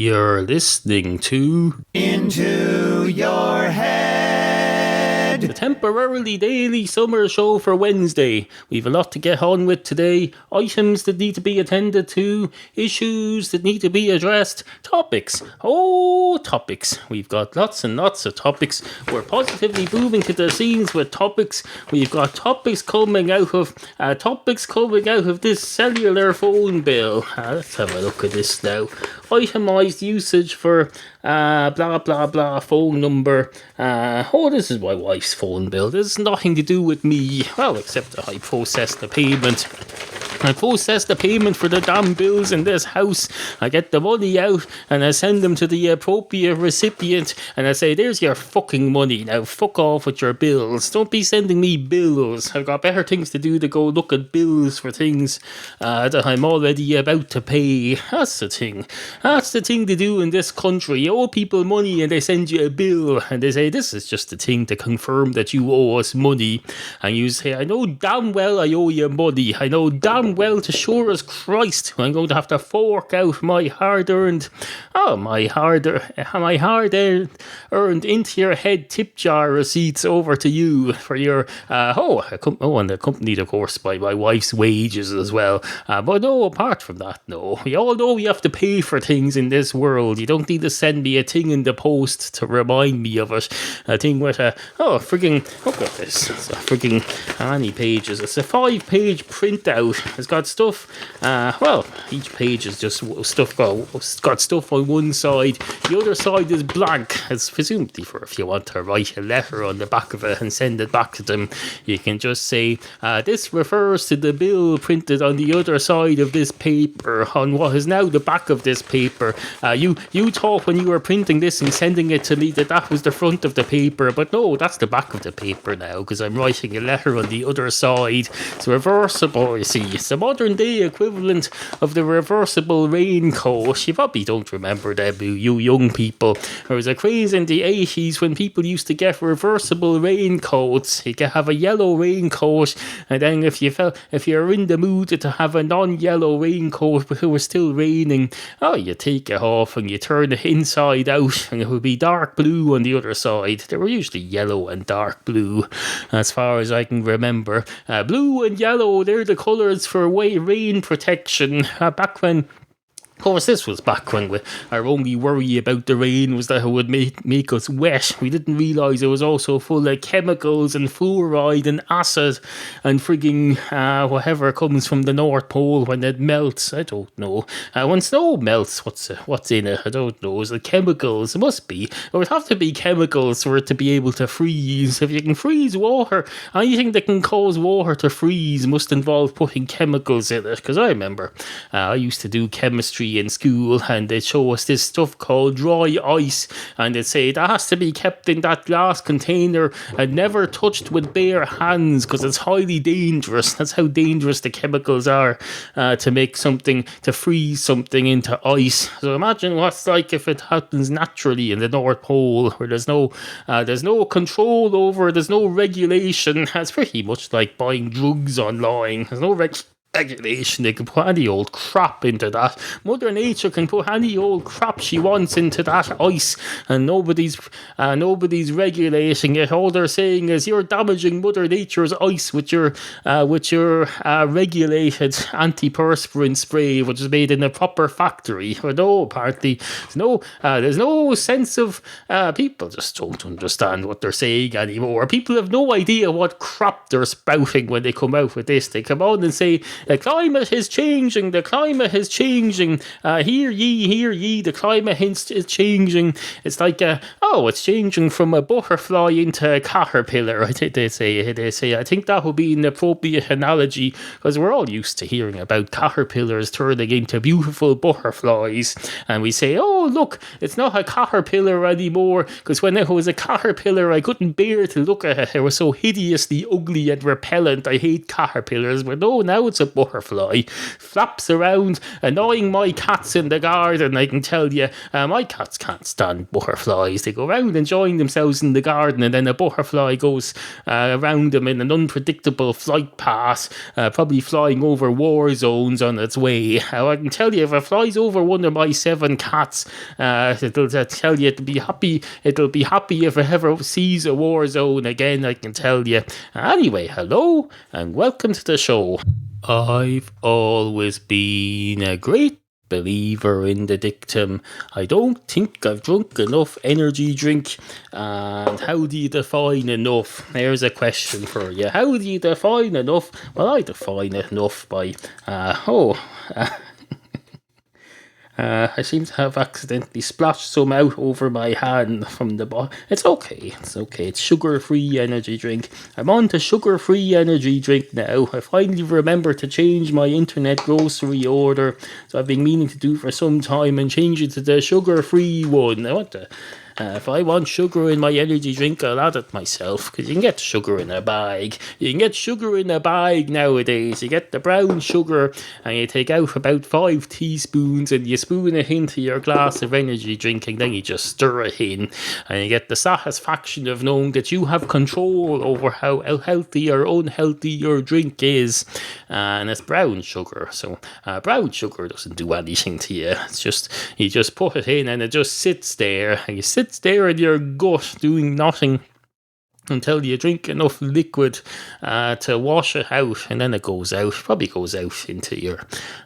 You're listening to Into Your Head, the temporarily daily summer show for Wednesday. We've a lot to get on with today. Items that need to be attended to, issues that need to be addressed, topics. Oh, topics. We've got lots and lots of topics. We're positively moving to the scenes with topics. We've got topics coming out of this cellular phone bill. Let's have a look at this now. Itemised usage for blah blah blah phone number. This is my wife's phone bill. There's nothing to do with me. Well, except that I process the payment. I process the payment for the damn bills in this house. I get the money out and I send them to the appropriate recipient and I say, there's your fucking money. Now fuck off with your bills. Don't be sending me bills. I've got better things to do to go look at bills for things that I'm already about to pay. That's the thing. That's the thing to do in this country. You owe people money and they send you a bill and they say, this is just the thing to confirm that you owe us money. And you say, I know damn well I owe you money. I know damn well to sure as Christ I'm going to have to fork out my hard-earned into your head tip jar receipts over to you for your and accompanied of course by my wife's wages as well, but no, apart from that, no, we all know we have to pay for things in this world. You don't need to send me a thing in the post to remind me of it. A thing with look at this, it's a frigging, how many pages? It's a 5-page printout. It's got stuff, each page is just stuff, got stuff on one side, the other side is blank. It's presumably for if you want to write a letter on the back of it and send it back to them, you can just say, this refers to the bill printed on the other side of this paper, on what is now the back of this paper. You thought when you were printing this and sending it to me that was the front of the paper, but no, that's the back of the paper now, because I'm writing a letter on the other side. It's reversible, you see. It's the modern day equivalent of the reversible raincoat. You probably don't remember them, you young people. There was a craze in the 80s when people used to get reversible raincoats. You could have a yellow raincoat, and then if you're in the mood to have a non-yellow raincoat but it was still raining, you take it off and you turn it inside out and it would be dark blue on the other side. They were usually yellow and dark blue as far as I can remember. Blue and yellow, they're the colours for rain protection. Back when, of course, this was back when our only worry about the rain was that it would make us wet. We didn't realise it was also full of chemicals and fluoride and acid and frigging whatever comes from the North Pole when it melts. I don't know. When snow melts, what's in it? I don't know. Is it chemicals? It must be. It would have to be chemicals for it to be able to freeze. If you can freeze water, anything that can cause water to freeze must involve putting chemicals in it. Because I remember I used to do chemistry in school and they'd show us this stuff called dry ice and they'd say that has to be kept in that glass container and never touched with bare hands because it's highly dangerous. That's how dangerous the chemicals are to freeze something into ice. So imagine what's like if it happens naturally in the North Pole where there's no control over, there's no regulation. It's pretty much like buying drugs online. There's no regulation. They can put any old crap into that. Mother Nature can put any old crap she wants into that ice and nobody's regulating it. All they're saying is you're damaging Mother Nature's ice with your regulated antiperspirant spray which is made in a proper factory. But no, apparently there's no sense of people just don't understand what they're saying anymore. People have no idea what crap they're spouting when they come out with this. They come on and say the climate is changing. Hear ye, the climate is changing. It's like, it's changing from a butterfly into a caterpillar. They say, I think that would be an appropriate analogy because we're all used to hearing about caterpillars turning into beautiful butterflies. And we say, oh, look, it's not a caterpillar anymore because when it was a caterpillar, I couldn't bear to look at it. It was so hideously ugly and repellent. I hate caterpillars. But no, now it's a butterfly, flaps around, annoying my cats in the garden. I can tell you, my cats can't stand butterflies. They go around enjoying themselves in the garden, and then a butterfly goes around them in an unpredictable flight path, probably flying over war zones on its way. I can tell you, if it flies over one of my 7 cats, it'll tell you it'll be happy if it ever sees a war zone again, I can tell you. Anyway, hello and welcome to the show. I've always been a great believer in the dictum, I don't think I've drunk enough energy drink. And how do you define enough? There's a question for you. How do you define enough? Well, I define enough by I seem to have accidentally splashed some out over my hand from the bottom. It's okay. It's sugar-free energy drink. I'm on to sugar-free energy drink now. I finally remembered to change my internet grocery order. So I've been meaning to do for some time and change it to the sugar-free one. I want to... if I want sugar in my energy drink, I'll add it myself, because you can get sugar in a bag. You can get sugar in a bag nowadays. You get the brown sugar, and you take out about 5 teaspoons, and you spoon it into your glass of energy drink, and then you just stir it in, and you get the satisfaction of knowing that you have control over how healthy or unhealthy your drink is. And it's brown sugar, so brown sugar doesn't do anything to you. It's just, you just put it in, and it just sits there, and you sit there in your gut doing nothing until you drink enough liquid to wash it out, and then it goes out. Probably goes out into your,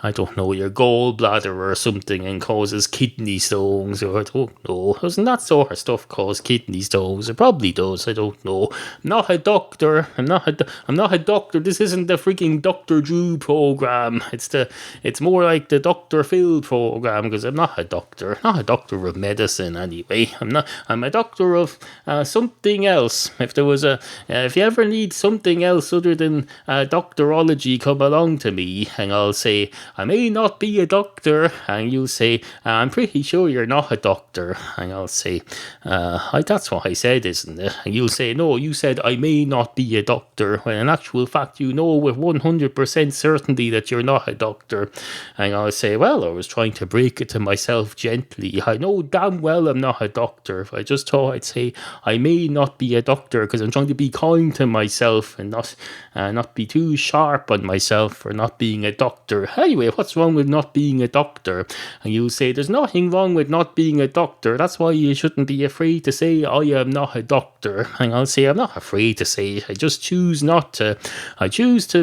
I don't know, your gallbladder or something, and causes kidney stones, or I don't know. Doesn't that sort of stuff cause kidney stones? It probably does. I don't know. I'm not a doctor. I'm not a doctor. This isn't the freaking Dr. Drew program. It's more like the Dr. Phil program, because I'm not a doctor. I'm not a doctor of medicine anyway. I'm a doctor of something else. If you ever need something else other than doctorology, come along to me, and I'll say, I may not be a doctor, and you'll say, I'm pretty sure you're not a doctor, and I'll say, that's what I said, isn't it? And you'll say, no, you said I may not be a doctor, when in actual fact you know with 100% certainty that you're not a doctor. And I'll say, well, I was trying to break it to myself gently. I know damn well I'm not a doctor. I just thought I'd say I may not be a doctor, because I'm trying to be kind to myself and not be too sharp on myself for not being a doctor. Anyway, what's wrong with not being a doctor? And you'll say, there's nothing wrong with not being a doctor. That's why you shouldn't be afraid to say, I am not a doctor. And I'll say, I'm not afraid to say it. I just choose not to. I choose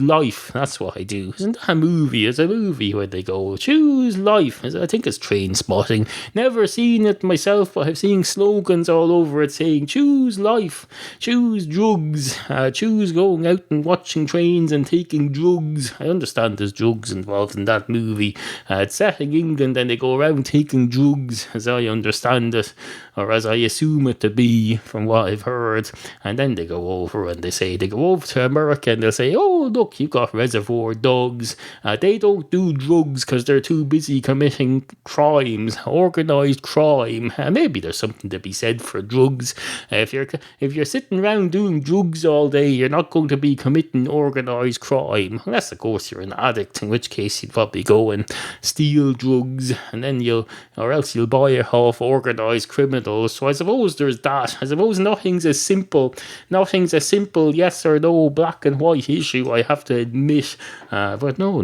life. That's what I do. Isn't that a movie? It's a movie where they go, choose life. I think it's Trainspotting. Never seen it myself, but I've seen slogans all over it saying, choose life, choose drugs, choose going out and watching trains and taking drugs. I understand there's drugs involved in that movie. It's set in England, and they go around taking drugs, as I understand it, or as I assume it to be from what I've heard. And then they go over and they go over to America, and they'll say, oh, look, you've got Reservoir Dogs. They don't do drugs because they're too busy committing crimes, organised crime. Maybe there's something to be said for drugs. If you're sitting around doing drugs all day, you're not going to be committing organised crime, unless of course you're an addict, in which case you'd probably go and steal drugs, and then you'll buy it off organised criminals. So I suppose there's that. I suppose nothing's a simple yes or no, black and white issue, I have to admit. But no,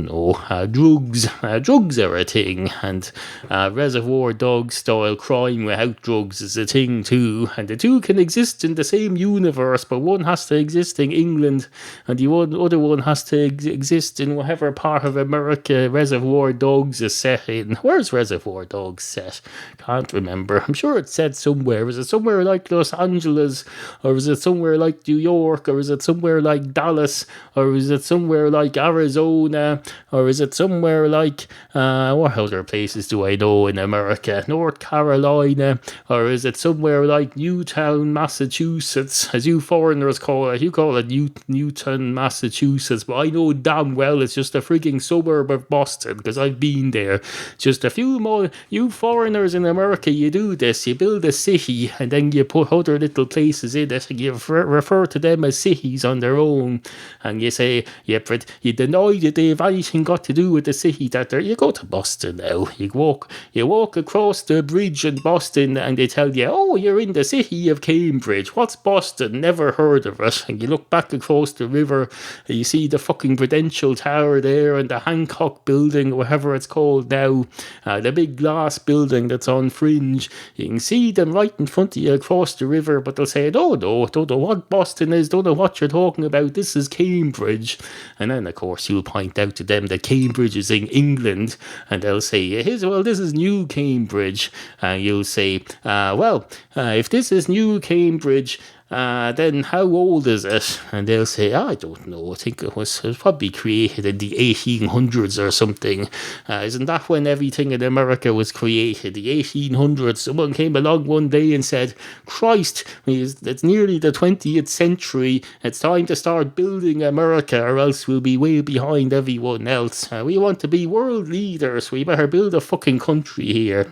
drugs are a thing, and Reservoir Dogs style crime without drugs is a thing too, and the two can exist in the same universe, but one has to exist in England, and the other one has to exist in whatever part of America Reservoir Dogs is set in. Where's Reservoir Dogs set? Can't remember. I'm sure it's set somewhere. Is it somewhere like Los Angeles, or is it somewhere like New York, or is it somewhere like Dallas, or is it somewhere like Arizona, or is it somewhere like what other places do I know in America? North Carolina, Carolina, or is it somewhere like Newtown, Massachusetts, as you foreigners call it? You call it Newton, Massachusetts, but I know damn well it's just a frigging suburb of Boston, because I've been there. Just a few more. You foreigners in America, you do this. You build a city, and then you put other little places in it, and you refer to them as cities on their own, and you say, you deny that they've anything got to do with the city that they're. You go to Boston now. You walk across the bridge in Boston, and they tell you, oh, you're in the city of Cambridge. What's Boston? Never heard of it. And you look back across the river, and you see the fucking Prudential Tower there, and the Hancock Building, whatever it's called now, the big glass building that's on Fringe. You can see them right in front of you across the river, but they'll say, oh no, don't know what Boston is, don't know what you're talking about, this is Cambridge. And then of course you'll point out to them that Cambridge is in England, and they'll say, this is New Cambridge. And you'll say, if this is New Cambridge, then how old is it? And they'll say, I don't know, I think it was probably created in the 1800s or something. Isn't that when everything in America was created? The 1800s. Someone came along one day and said, Christ, it's nearly the 20th century. It's time to start building America, or else we'll be way behind everyone else. We want to be world leaders. We better build a fucking country here.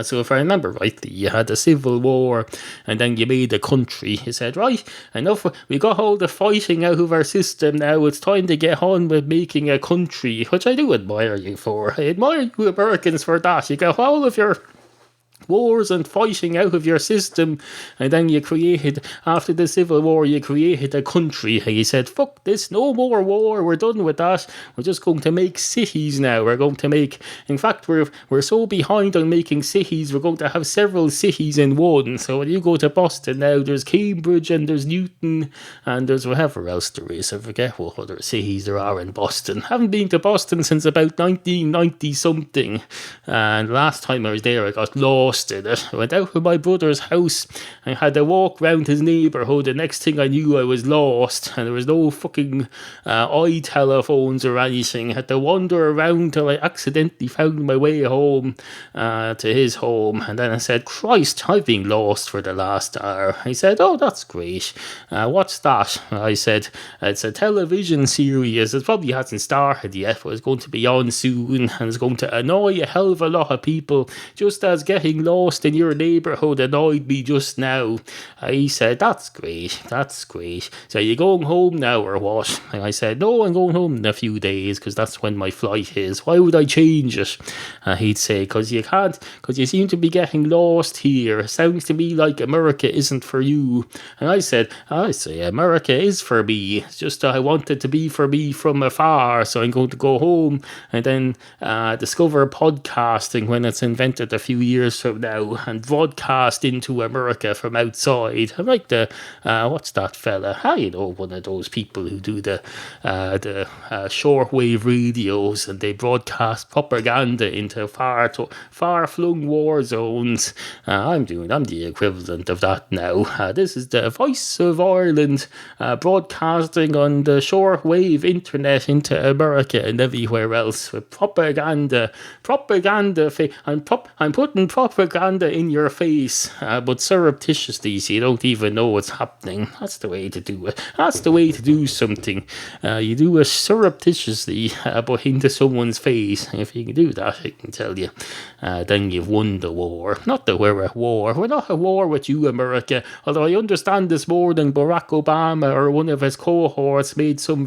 So if I remember rightly, you had a civil war, and then you made a country. You said, right, enough, we got all the fighting out of our system now, it's time to get on with making a country, which I do admire you for. I admire you Americans for that. You got all of your wars and fighting out of your system, and then you created, after the Civil War, you created a country, and you said, fuck this, no more war, we're done with that, we're just going to make cities now, in fact, we're so behind on making cities, we're going to have several cities in one. So when you go to Boston now, there's Cambridge, and there's Newton, and there's whatever else there is, I forget what other cities there are in Boston. Haven't been to Boston since about 1990 something, and last time I was there I got lost in it. I went out of my brother's house and had to walk round his neighbourhood. The next thing I knew, I was lost, and there was no fucking eye telephones or anything. I had to wander around till I accidentally found my way home to his home, and then I said, Christ, I've been lost for the last hour. He said, oh, that's great. What's that? I said, it's a television series. It probably hasn't started yet, but it's going to be on soon, and it's going to annoy a hell of a lot of people, just as getting lost in your neighbourhood annoyed me just now. I said, that's great. So you going home now or what? And I said, no, I'm going home in a few days, because that's when my flight is. Why would I change it? He'd say, because you can't, because you seem to be getting lost here. It sounds to me like America isn't for you. And I say, America is for me. It's just I want it to be for me from afar. So I'm going to go home and then discover podcasting when it's invented a few years from now, and broadcast into America from outside. I'm like what's that fella? One of those people who do the shortwave radios, and they broadcast propaganda into far-flung war zones. I'm the equivalent of that now. This is the Voice of Ireland broadcasting on the shortwave internet into America and everywhere else with propaganda. I'm putting propaganda in your face, but surreptitiously, so you don't even know what's happening. That's the way to do it. That's the way to do something. You do it surreptitiously, but into someone's face. If you can do that, I can tell you, then you've won the war. Not that we're at war. We're not at war with you, America. Although I understand this morning Barack Obama or one of his cohorts made some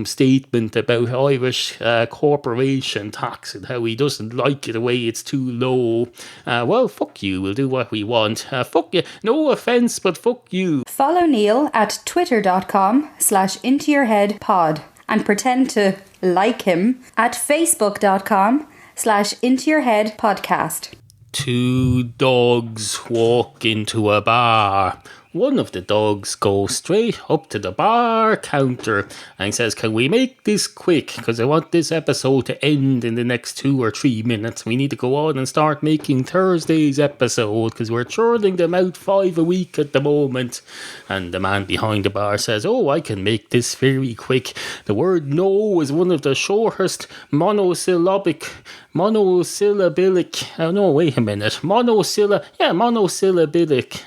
statement about Irish corporation tax and how he doesn't like it the way it's too low. Well, fuck you. We'll do what we want. Fuck you. No offence, but fuck you. Follow Neil at twitter.com/intoyourheadpod and pretend to like him at facebook.com/intoyourheadpodcast. Two dogs walk into a bar. one of the dogs goes straight up to the bar counter and says, "Can we make this quick? Because I want this episode to end in the next 2 or 3 minutes. We need to go on and start making Thursday's episode because we're churning them out 5 a week at the moment." And the man behind the bar says, "Oh, I can make this very quick. The word no is one of the shortest monosyllabic, oh no, wait a minute, monosyllabic,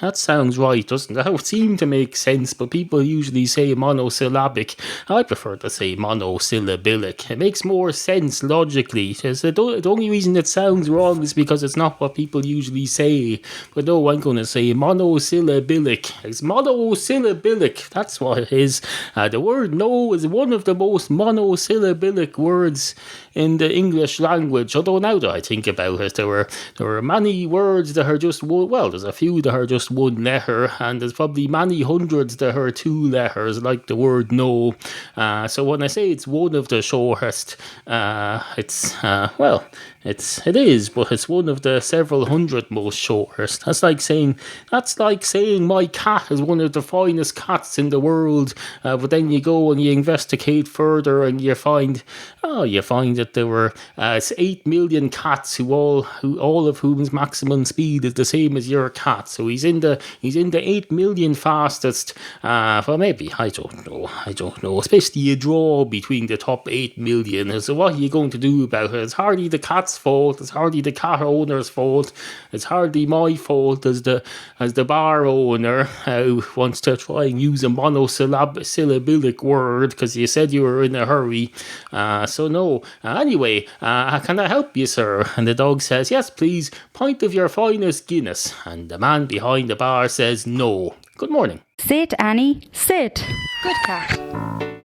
that sounds right, doesn't it? That would seem to make sense, but people usually say monosyllabic. I prefer to say monosyllabic. It makes more sense logically. The only reason it sounds wrong is because it's not what people usually say. But no, I'm going to say monosyllabic. It's monosyllabic, that's what it is. The word no is one of the most monosyllabic words in the English language. Although now that I think about it, there were many words that are just one. Well, there's a few that are just one letter, and there's probably many hundreds that are 2 letters, like the word no. So when I say it's one of the shortest, it is, but it's one of the several hundred most shortest. That's like saying my cat is one of the finest cats in the world. But then you go and you investigate further, and you find that there were 8 million cats who all of whom's maximum speed is the same as your cat. So he's in the 8 million fastest. Well, maybe I don't know. Especially a draw between the top 8 million. So what are you going to do about it? It's hardly the cat's fault. It's hardly the cat owner's fault. It's hardly my fault as the bar owner who wants to try and use a monosyllabic word because you said you were in a hurry. So no. Anyway, can I help you, sir? And the dog says, "Yes, please. Pint of your finest Guinness." And the man behind the bar says, "No. Good morning." Sit, Annie, sit. Good cat.